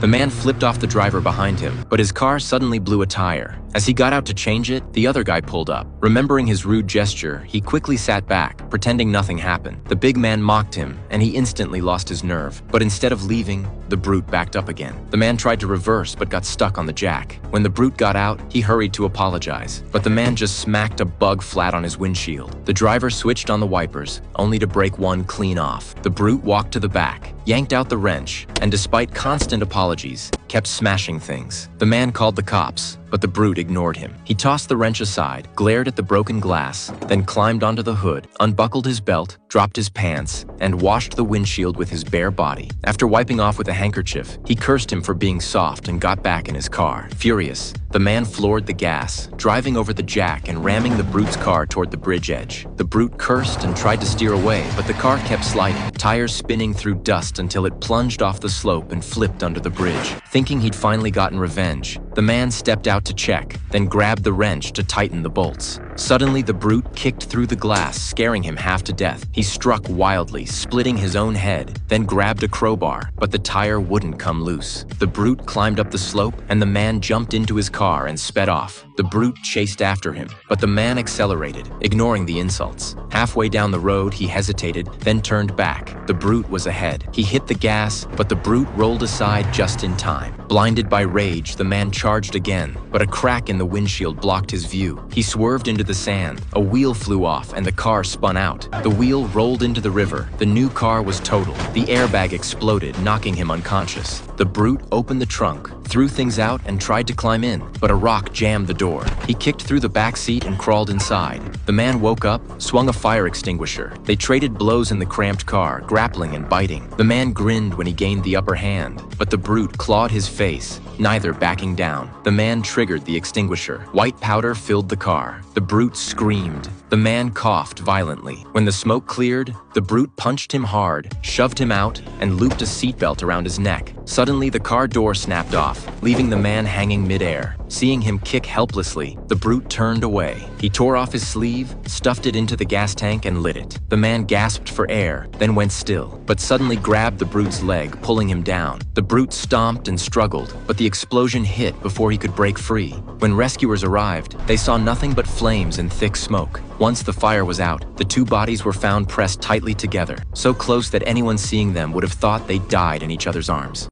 The man flipped off the driver behind him, but his car suddenly blew a tire. As he got out to change it, the other guy pulled up. Remembering his rude gesture, he quickly sat back, pretending nothing happened. The big man mocked him, and he instantly lost his nerve. But instead of leaving, the brute backed up again. The man tried to reverse, but got stuck on the jack. When the brute got out, he hurried to apologize, but the man just smacked a bug flat on his windshield. The driver switched on the wipers, only to break one clean off. The brute walked to the back, yanked out the wrench, and despite constant apologies, kept smashing things. The man called the cops, but the brute ignored him. He tossed the wrench aside, glared at the broken glass, then climbed onto the hood, unbuckled his belt, dropped his pants, and washed the windshield with his bare body. After wiping off with a handkerchief, he cursed him for being soft and got back in his car. Furious, the man floored the gas, driving over the jack and ramming the brute's car toward the bridge edge. The brute cursed and tried to steer away, but the car kept sliding, tires spinning through dust until it plunged off the slope and flipped under the bridge. Thinking he'd finally gotten revenge, the man stepped out to check, then grabbed the wrench to tighten the bolts. Suddenly, the brute kicked through the glass, scaring him half to death. He struck wildly, splitting his own head, then grabbed a crowbar, but the tire wouldn't come loose. The brute climbed up the slope, and the man jumped into his car and sped off. The brute chased after him, but the man accelerated, ignoring the insults. Halfway down the road, he hesitated, then turned back. The brute was ahead. He hit the gas, but the brute rolled aside just in time. Blinded by rage, the man charged again, but a crack in the windshield blocked his view. He swerved into the sand. A wheel flew off, and the car spun out. The wheel rolled into the river. The new car was totaled. The airbag exploded, knocking him unconscious. The brute opened the trunk, threw things out, and tried to climb in, but a rock jammed the door. He kicked through the back seat and crawled inside. The man woke up, swung a fire extinguisher. They traded blows in the cramped car, grappling and biting. The man grinned when he gained the upper hand, but the brute clawed his face, neither backing down. The man triggered the extinguisher. White powder filled the car. The brute screamed. The man coughed violently. When the smoke cleared, the brute punched him hard, shoved him out, and looped a seatbelt around his neck. Suddenly, the car door snapped off, leaving the man hanging midair. Seeing him kick helplessly, the brute turned away. He tore off his sleeve, stuffed it into the gas tank, and lit it. The man gasped for air, then went still, but suddenly grabbed the brute's leg, pulling him down. The brute stomped and struggled, but the explosion hit before he could break free. When rescuers arrived, they saw nothing but flames and thick smoke. Once the fire was out, the two bodies were found pressed tightly together, so close that anyone seeing them would have thought they died in each other's arms.